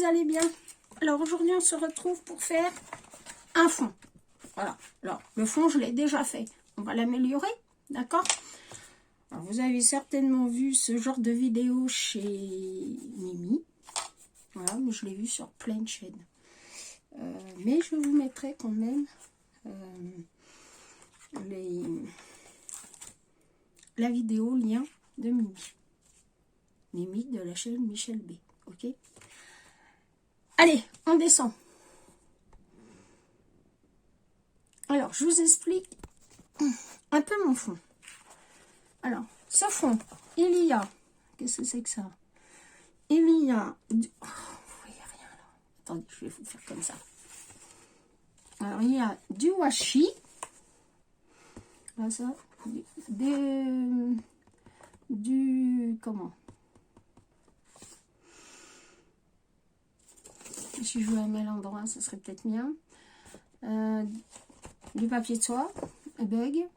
allez bien? Alors aujourd'hui on se retrouve pour faire un fond. Voilà, alors le fond je l'ai déjà fait, on va l'améliorer, d'accord? Alors vous avez certainement vu ce genre de vidéo chez Mimi. Voilà, mais je l'ai vu sur plein de chaînes. Mais je vous mettrai quand même la vidéo lien de Mimi. Mimi de la chaîne Michel B. Ok? Allez, on descend. Alors, je vous explique un peu mon fond. Alors, ce fond, il y a... Qu'est-ce que c'est que ça? Il y a... Oh, vous voyez rien là. Attendez, je vais vous faire comme ça. Alors, il y a du washi. Là, ça. Du... Comment? Si je veux un même endroit, ça serait peut-être bien. Du papier de soie, bug.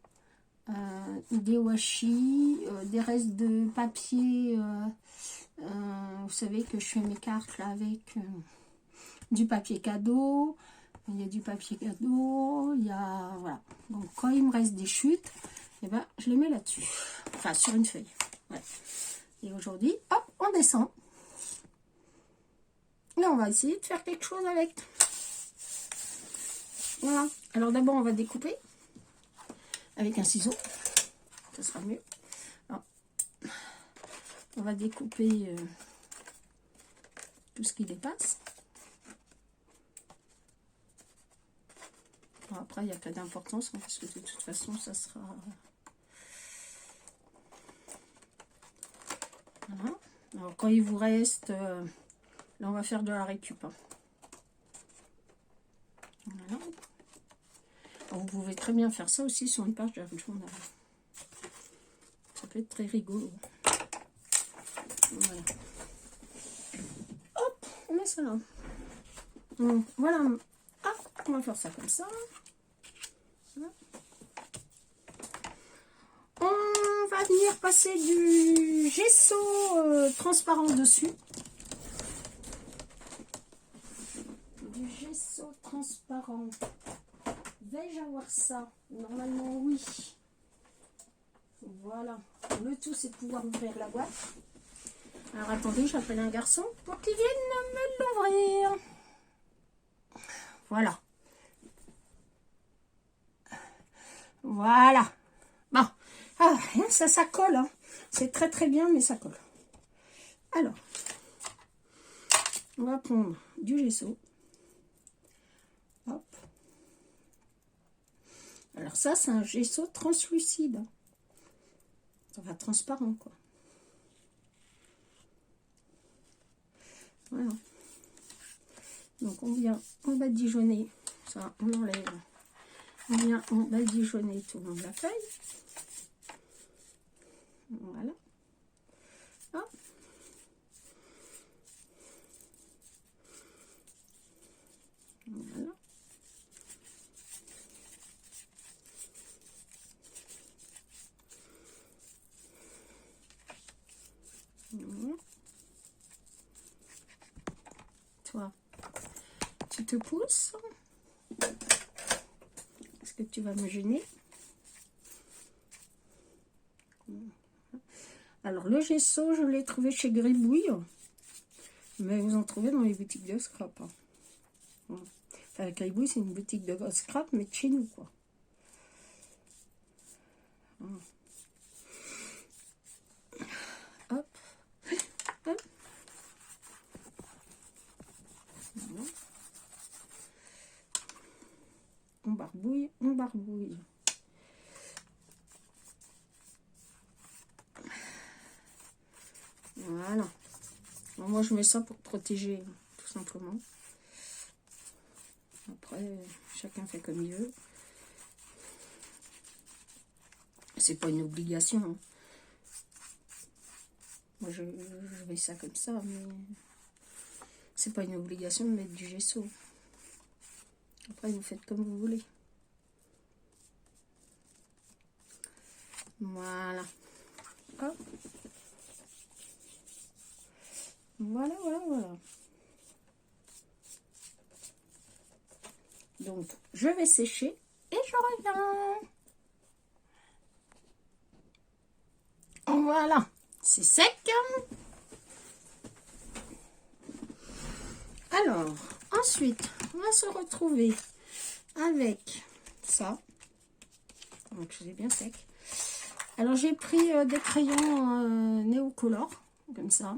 Des washi, des restes de papier. Vous savez que je fais mes cartes là avec du papier cadeau. Il y a du papier cadeau. Il y a... Voilà. Donc quand il me reste des chutes, et ben, je les mets là-dessus. Enfin, sur une feuille. Ouais. Et aujourd'hui, hop, on descend. Et on va essayer de faire quelque chose avec. Voilà. Alors d'abord, on va découper avec un ciseau. Ça sera mieux. Alors, on va découper tout ce qui dépasse. Bon, après, il n'y a pas d'importance, hein, parce que de toute façon, ça sera... Voilà. Alors, quand il vous reste... là, on va faire de la récup. Hein. Voilà. Alors, vous pouvez très bien faire ça aussi sur une page de journal. Ça peut être très rigolo. Voilà. Hop, on met ça là. Donc, voilà. Ah, on va faire ça comme ça. Voilà. On va venir passer du gesso transparent dessus. Du gesso transparent. Vais-je avoir ça? Normalement, oui. Voilà. Le tout, c'est de pouvoir ouvrir la boîte. Alors, attendez, j'appelle un garçon pour qu'il vienne me l'ouvrir. Voilà. Voilà. Bon. Ah, ça colle. Hein. C'est très, très bien, mais ça colle. Alors, on va prendre du gesso. Hop. Alors ça, c'est un gesso translucide. Enfin, transparent, quoi. Voilà. Donc, on vient en badigeonner. Ça, on enlève. On vient en badigeonner tout le long de la feuille. Voilà. Hop. Voilà. Voilà. Toi, tu te pousses. Est-ce que tu vas me gêner? Alors, le gesso, je l'ai trouvé chez Gribouille. Mais vous en trouvez dans les boutiques de scrap. Hein. Enfin, Gribouille, c'est une boutique de scrap, mais de chez nous, quoi. Hop. Hop. Voilà. On barbouille, on barbouille. Voilà. Alors, moi, je mets ça pour protéger, tout simplement. Après, chacun fait comme il veut. C'est pas une obligation. Hein. Moi, je mets ça comme ça, mais c'est pas une obligation de mettre du gesso. Après, vous faites comme vous voulez. Voilà. Hop. Voilà, voilà, voilà. Donc, je vais sécher et je reviens. Voilà, c'est sec. Alors, ensuite, on va se retrouver avec ça. Donc, c'est bien sec. Alors, j'ai pris des crayons Neocolor, comme ça.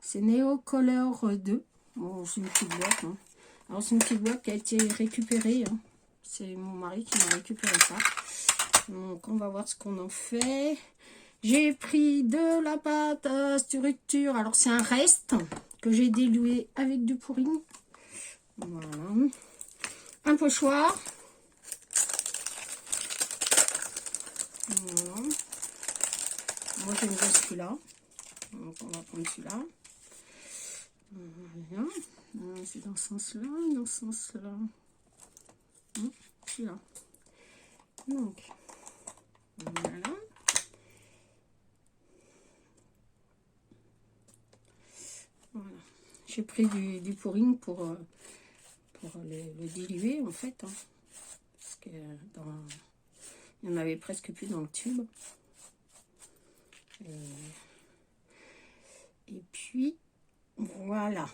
C'est Neocolor 2. Bon, c'est une petite boîte. Hein. Alors, c'est une petite boîte qui a été récupérée. Hein. C'est mon mari qui m'a récupéré ça. Donc, on va voir ce qu'on en fait. J'ai pris de la pâte à structure. Alors, c'est un reste que j'ai dilué avec du pourri. Voilà. Un pochoir. Voilà. Moi, j'aime bien celui-là. Donc, on va prendre celui-là. Voilà. C'est dans ce sens-là, dans ce sens-là. Celui-là. Donc, voilà. Voilà. J'ai pris du pouring pour le diluer, en fait. Hein. Parce que il n'y en avait presque plus dans le tube. Et puis, voilà.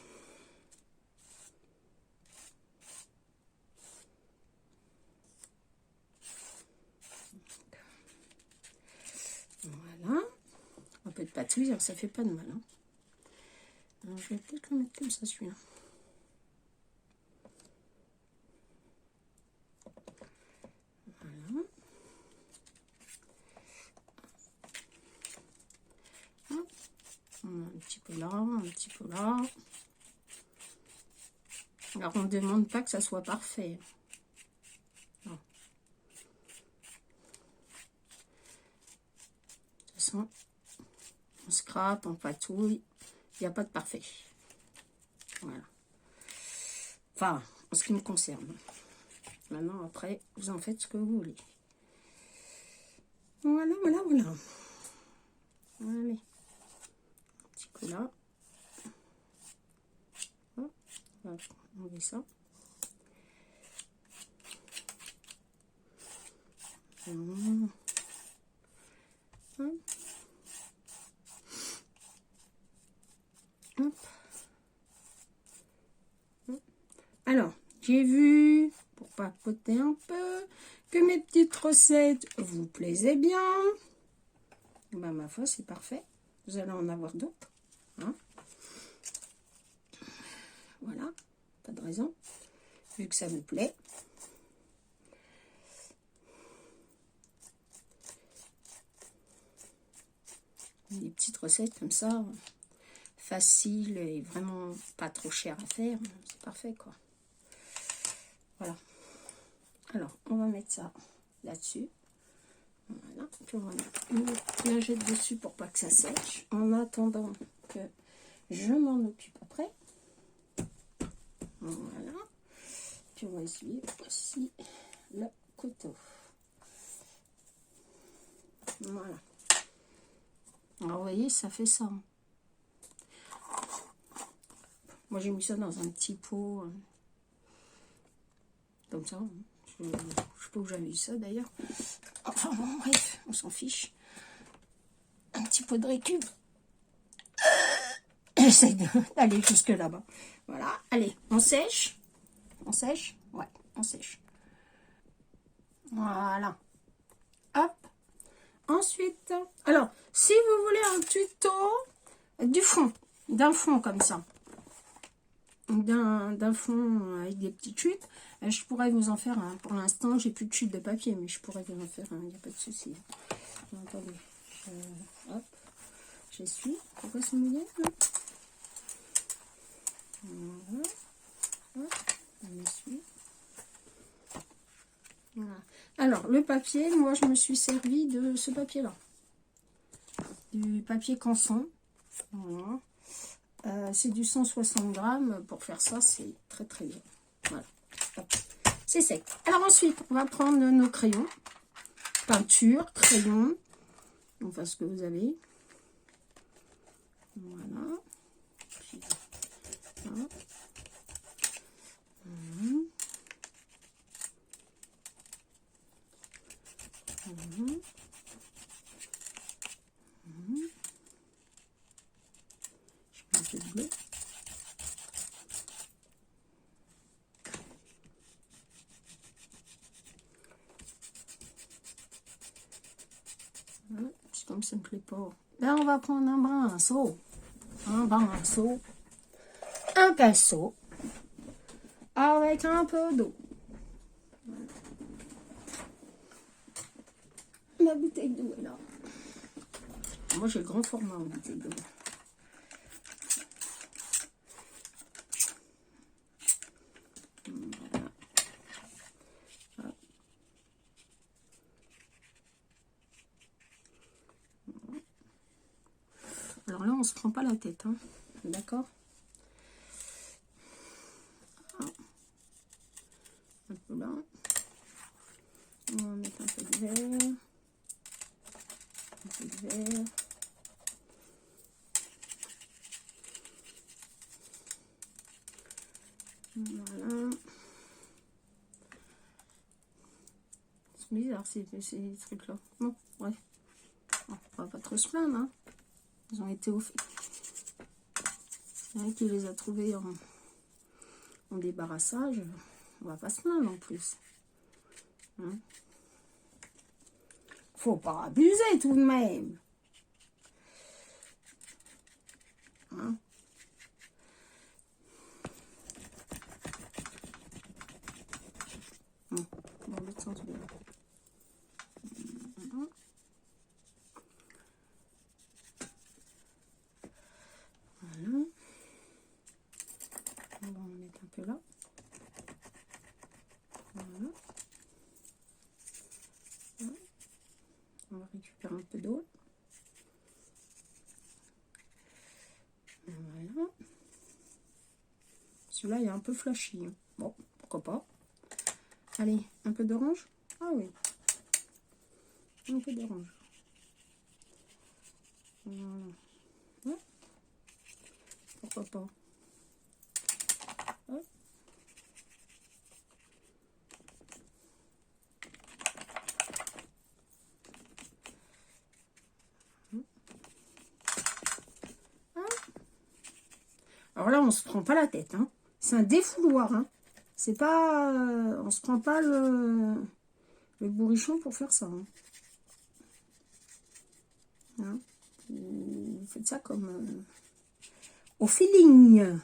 Voilà. Un peu de patouille, ça fait pas de mal. Hein. Alors, je vais peut-être le mettre comme ça, celui-là. Voilà. Un petit peu là, un petit peu là. Alors, on ne demande pas que ça soit parfait. Non. De toute façon, on scrape, on patouille. Il n'y a pas de parfait. Voilà. Enfin, en ce qui me concerne. Maintenant, après, vous en faites ce que vous voulez. Voilà, voilà, voilà. Allez. Un petit coup là. Hop, on va enlever ça. Hop. Hop. Hop. Alors, j'ai vu, pour papoter un peu, que mes petites recettes vous plaisaient bien. Ben, ma foi, c'est parfait. Vous allez en avoir d'autres. Hein? Voilà, pas de raison, vu que ça vous plaît. Des petites recettes comme ça, faciles et vraiment pas trop chères à faire, c'est parfait quoi. Voilà. Alors, on va mettre ça là-dessus. Voilà. Puis on va mettre une lingette dessus pour pas que ça sèche. En attendant que je m'en occupe après. Voilà. Puis on va essuyer aussi le couteau. Voilà. Alors, vous voyez, ça fait ça. Moi, j'ai mis ça dans un petit pot. Comme ça. Je ne sais pas où j'avais eu ça, d'ailleurs. Enfin, bon, bref, on s'en fiche. Un petit pot de récup. J'essaie d'aller jusque là-bas. Voilà. Allez, on sèche. On sèche? Ouais, on sèche. Voilà. Hop. Ensuite, alors, si vous voulez un tuto du fond, d'un fond comme ça, d'un fond avec des petites chutes, je pourrais vous en faire un. Pour l'instant, j'ai plus de chutes de papier, mais je pourrais vous en faire un, il n'y a pas de souci. Attendez, hop, j'essuie. Pourquoi c'est mouillé? Voilà. Hop, on essuie. Voilà. Alors, le papier, moi, je me suis servi de ce papier-là. Du papier canson. Voilà. C'est du 160 grammes. Pour faire ça, c'est très, très bien. Voilà. C'est sec. Alors, ensuite, on va prendre nos crayons. Peinture, crayon. Enfin, ce que vous avez. Voilà. Puis, voilà. comme ça ne plaît pas. Ben, on va prendre un pinceau, un pinceau, avec un peu d'eau. La bouteille d'eau est là. Moi, j'ai le grand format en bouteille d'eau. Voilà. Alors là, on se prend pas la tête, hein. D'accord? Un peu là. On va mettre un peu de vert. Un peu de vert. Voilà. C'est bizarre ces trucs-là. Bon, ouais. On va pas trop se plaindre, hein. Ils ont été au fait. Il y en a qui les a trouvés en débarrassage. On va pas se plaindre en plus. Hein? Faut pas abuser tout de même. Hein? Dans l'autre sens de là. Voilà. On va en mettre un peu là. Voilà. On va récupérer un peu d'eau. Voilà. Celui-là, il est un peu flashy. Hein. Bon, pourquoi pas. Allez, un peu d'orange. Ah oui. Un peu d'orange. Voilà. Ouais. Pourquoi pas. Ouais. Alors là, on se prend pas la tête. Hein. C'est un défouloir. Hein. C'est pas... on se prend pas le bourrichon pour faire ça. Hein. Hein. Vous faites ça comme... au feeling.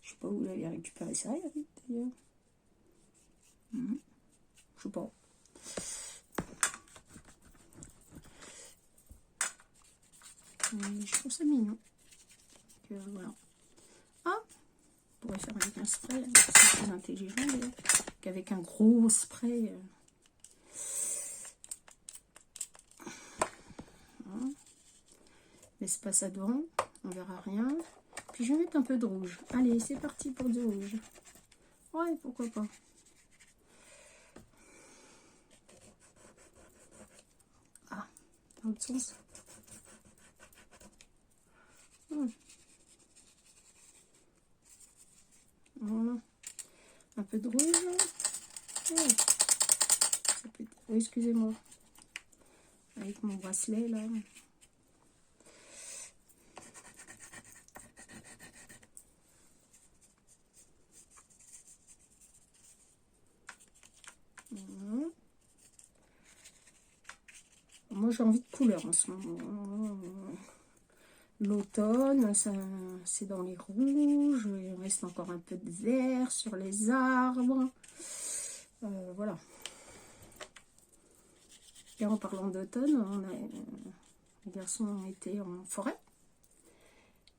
Je sais pas où vous avez récupéré ça, d'ailleurs. Je sais pas. Mais je trouve ça mignon. Donc, voilà. Ah, on pourrait faire avec un spray. C'est plus intelligent d'ailleurs qu'avec un gros spray. Voilà. Mais c'est pas ça devant. On verra rien. Puis je vais mettre un peu de rouge. Allez, c'est parti pour du rouge. Ouais, pourquoi pas. Ah, dans l'autre sens. Voilà. Un peu de rouge. Ouais. Oh, excusez-moi. Avec mon bracelet, là. Voilà. Moi, j'ai envie de couleur en ce moment. L'automne, c'est dans les rouges. Il reste encore un peu de vert sur les arbres. Voilà. Et en parlant d'automne, les garçons ont été en forêt.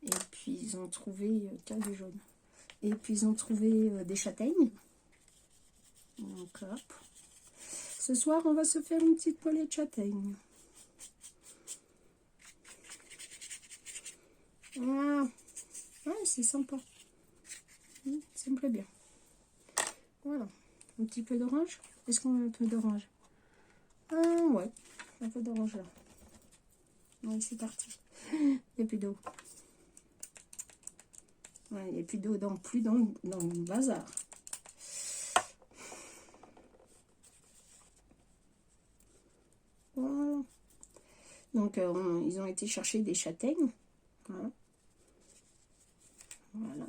Et puis, ils ont trouvé... tiens, du jaune. Et puis, ils ont trouvé des châtaignes. Donc, hop. Ce soir, on va se faire une petite poêlée de châtaignes. Voilà. Ouais, c'est sympa. Ça me plaît bien. Voilà. Un petit peu d'orange. Est-ce qu'on a un peu d'orange? Ouais. Un peu d'orange là. Ouais, c'est parti. Il n'y a plus d'eau. Ouais, il n'y a plus d'eau dans le bazar. Voilà. Donc, ils ont été chercher des châtaignes. Voilà. Voilà.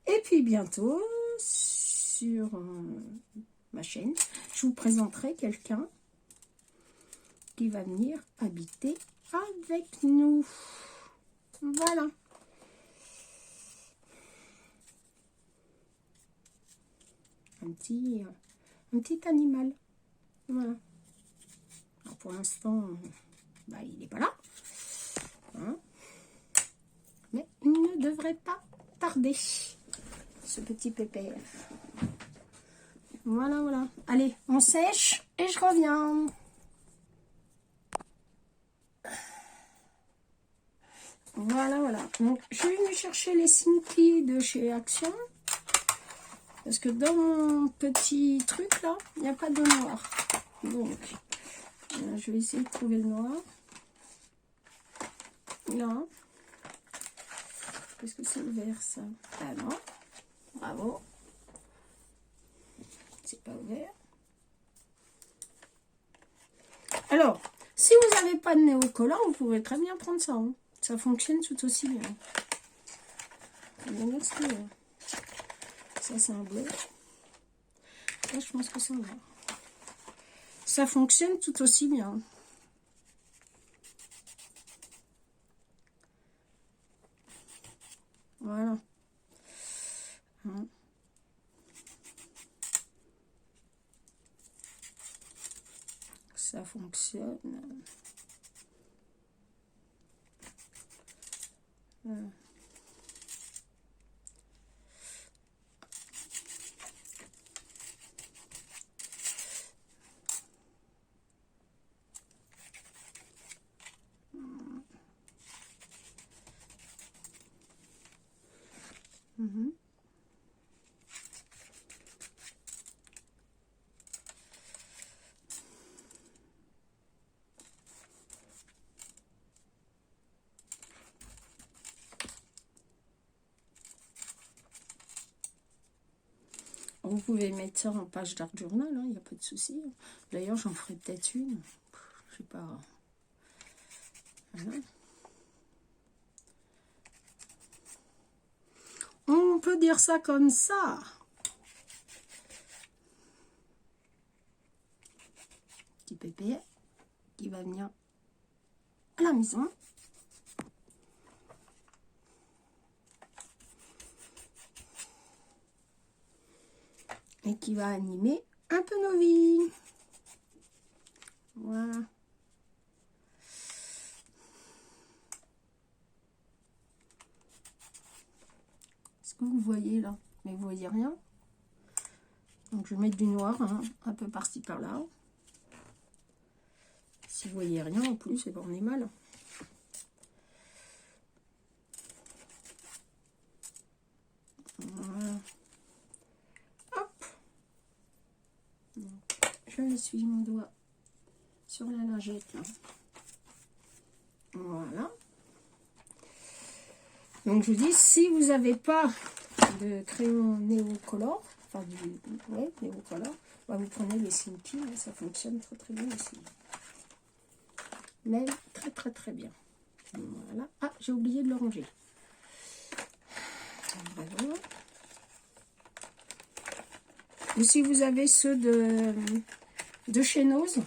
Et puis, bientôt, sur ma chaîne, je vous présenterai quelqu'un qui va venir habiter avec nous. Voilà. Un petit animal. Voilà. Alors pour l'instant, bah, il n'est pas là. Hein, mais il ne devrait pas tarder, ce petit pépère. Voilà, voilà. Allez, on sèche et je reviens. Voilà, voilà. Donc, je suis venue chercher les Slinky de chez Action. Parce que dans mon petit truc, là, il n'y a pas de noir. Donc, je vais essayer de trouver le noir. Là. Est-ce que c'est ouvert, ça? Ah non. Bravo. C'est pas ouvert. Alors, si vous n'avez pas de néocollant, vous pouvez très bien prendre ça. Hein. Ça fonctionne tout aussi bien. Ça, c'est un bleu. Là, je pense que c'est un noir. Ça fonctionne tout aussi bien. Voilà. Hein. Ça fonctionne. Voilà. Vous pouvez mettre ça en page d'art journal, il n'y a pas de souci. D'ailleurs, j'en ferai peut-être une. Je sais pas. Voilà. On peut dire ça comme ça. Petit pépé qui va venir à la maison. Et qui va animer un peu nos vies. Voilà. Est-ce que vous voyez là? Mais vous voyez rien. Donc je vais mettre du noir un peu par-ci par-là. Si vous voyez rien en plus, c'est bon, on est mal. Voilà. Hop. Donc, je essuie mon doigt sur la lingette là. Voilà. Donc je vous dis, si vous n'avez pas de crayon néocolor, enfin du néocolor, bah, vous prenez les Slinky, ça fonctionne très très bien aussi. Même très très très bien. Voilà. Ah, j'ai oublié de le ranger. Voilà. Ou si vous avez ceux de chez Nose, vous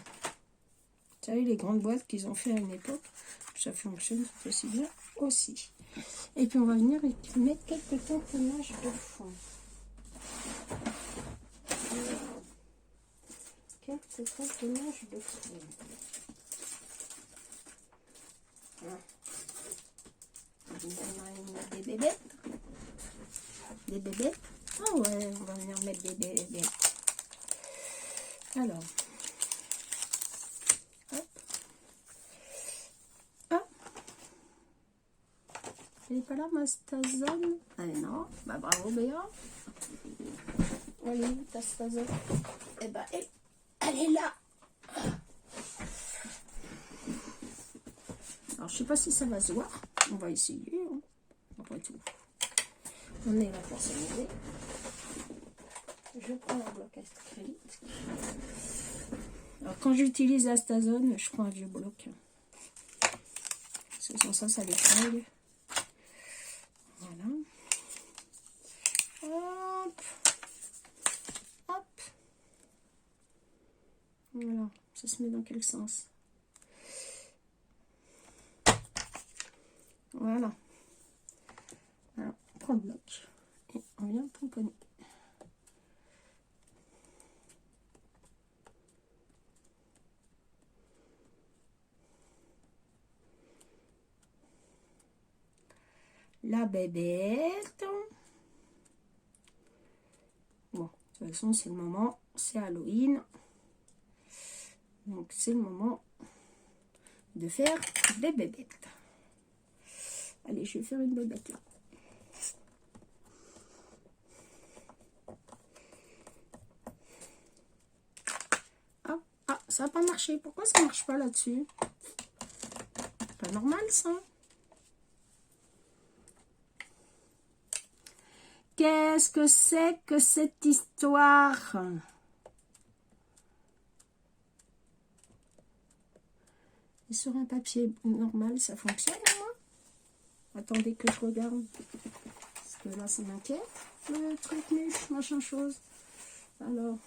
savez, les grandes boîtes qu'ils ont fait à une époque, ça fonctionne tout aussi bien aussi. Et puis on va venir mettre quelques tamponnages de fond. Quelques tamponnages de fond. Voilà. Des bébêtes. Des bébêtes. Ah ouais, on va venir mettre des bébêtes. Alors. Hop. Hop. Elle n'est pas là, ma Stazone? Ah non. Bah bravo, Béa. Elle est où, ta Stazone? Eh ben, elle est là. Alors, je sais pas si ça va se voir. On va essayer. Hein. Après tout, on est là pour s'amuser. Je prends un bloc acrylique. Alors, quand j'utilise la Stazone, je prends un vieux bloc. Sans ça, ça défraye. Voilà. Hop. Hop. Voilà. Ça se met dans quel sens? Voilà. Alors, on prend le bloc et on vient tamponner. La bébête. Bon, de toute façon, c'est le moment, c'est Halloween. Donc, c'est le moment de faire des bébêtes. Allez, je vais faire une bébête là. Ah, ah, ça n'a pas marché. Pourquoi ça ne marche pas là-dessus? Pas normal, ça. Qu'est-ce que c'est que cette histoire? Et sur un papier normal, ça fonctionne, moi? Attendez que je regarde. Parce que là, ça m'inquiète. Le truc mûche, machin chose. Alors,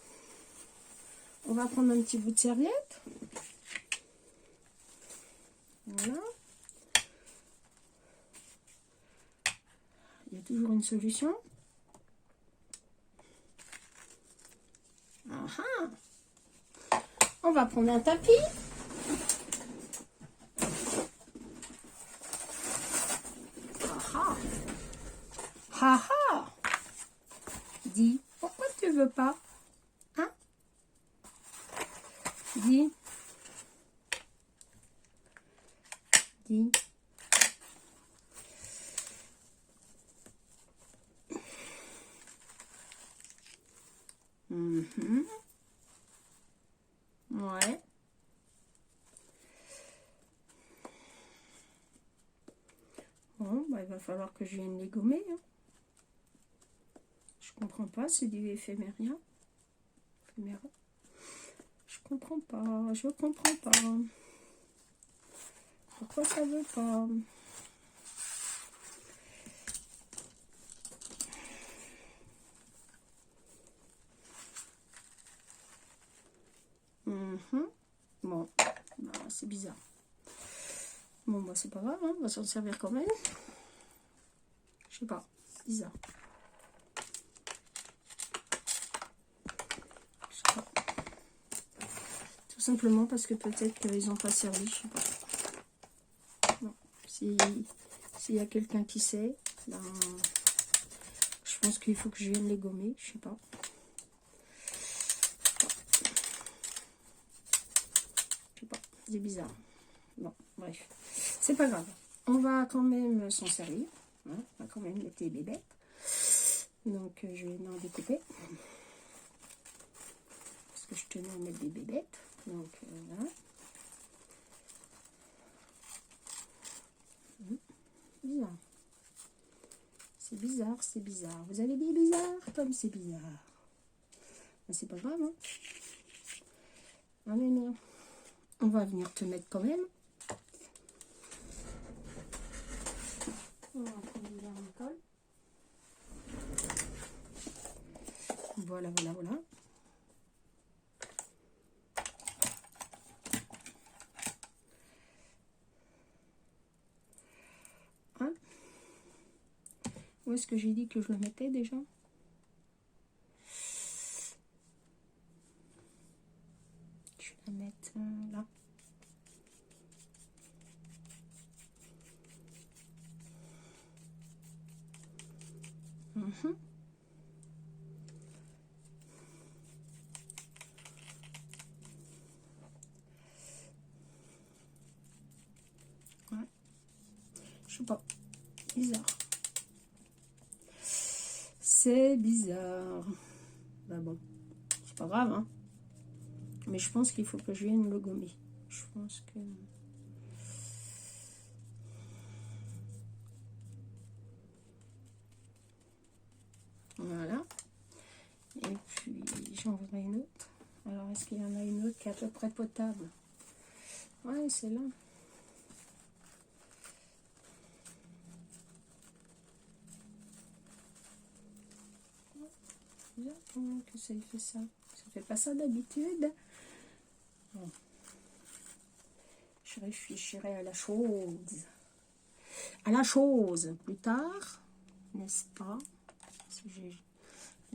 on va prendre un petit bout de serviette. Voilà. Il y a toujours une solution. On va prendre un tapis. Haha. Dis, pourquoi tu veux pas? Hein? Dis. Dis. Ouais. Bon, bah, il va falloir que je vienne les gommer. Hein. Je comprends pas, c'est du éphéméria. Je comprends pas, je comprends pas. Pourquoi ça veut pas? Bon, bah, c'est bizarre. Bon, bah, c'est pas grave, hein, on va s'en servir quand même. Je sais pas, bizarre. Je sais pas. Tout simplement parce que peut-être qu'ils n'ont pas servi, je sais pas. Bon, s'il y a quelqu'un qui sait, ben, je pense qu'il faut que je vienne les gommer, je sais pas. C'est bizarre. Bon, bref. C'est pas grave. On va quand même s'en servir. Hein, on va quand même mettre les bébêtes. Donc, je vais en découper. Parce que je tenais à mettre des bébêtes. Donc, voilà. Bizarre. C'est bizarre, c'est bizarre. Vous avez dit bizarre comme c'est bizarre. Mais c'est pas grave, hein. Ah, mais non. On va venir te mettre quand même. On va prendre du vermicole. Voilà, voilà, voilà. Hein? Où est-ce que j'ai dit que je le mettais déjà? Je vais la mettre là. Ouais. Je sais pas. Bizarre. C'est bizarre. Bah bon. C'est pas grave, hein. Mais je pense qu'il faut que je vienne le gommer. Je pense que... Voilà. Et puis, j'en voudrais une autre. Alors, est-ce qu'il y en a une autre qui est à peu près potable? Ouais, c'est là. que ça fait ça. Ça fait pas ça d'habitude. Bon. Je réfléchirai à la chose. À la chose plus tard, n'est-ce pas? Parce que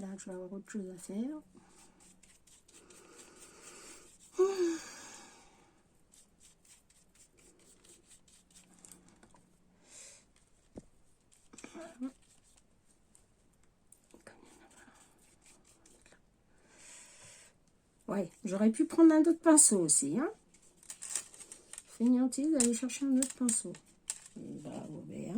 là, je vais avoir autre chose à faire. Ouais, j'aurais pu prendre un autre pinceau aussi, hein. Fainéantise d'aller chercher un autre pinceau. Bravo, bien.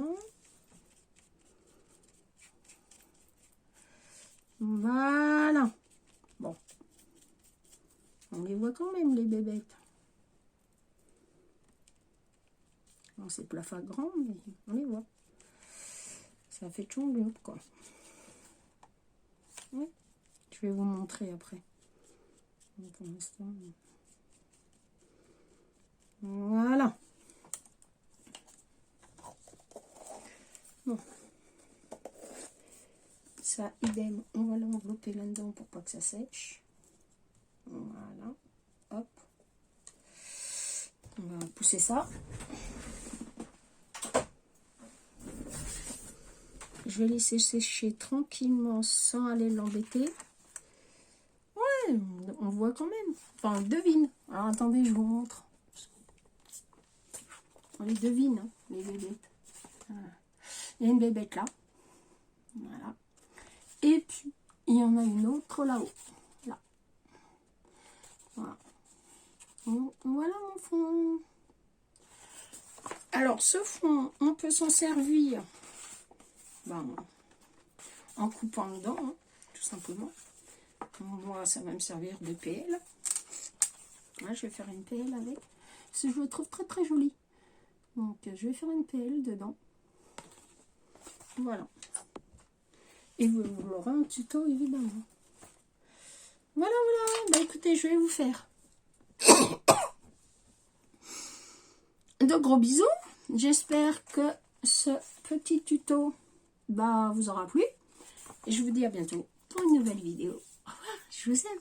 Voilà. Bon. On les voit quand même, les bébêtes. Bon, c'est plafond grand, mais on les voit. Ça fait chongle, quoi. Oui. Je vais vous montrer après. Pour l'instant. Voilà. Bon. Ça, idem, on va l'envelopper là-dedans pour pas que ça sèche. Voilà. Hop. On va pousser ça. Je vais laisser sécher tranquillement sans aller l'embêter. Ouais, on voit quand même. Enfin, on devine. Alors, attendez, je vous montre. On les devine, hein, les bébêtes. Voilà. Il y a une bébête là. Voilà. Et puis, il y en a une autre là-haut. Là. Voilà. Voilà mon fond. Alors, ce fond, on peut s'en servir en coupant dedans, hein, tout simplement. Moi, ça va me servir de PL. Là, je vais faire une PL avec. Parce que je le trouve très très joli. Donc, je vais faire une PL dedans. Voilà. Et vous l'aurez un tuto, évidemment. Voilà, voilà. Bah, écoutez, je vais vous faire de gros bisous. J'espère que ce petit tuto vous aura plu. Et je vous dis à bientôt pour une nouvelle vidéo. Au revoir, je vous aime.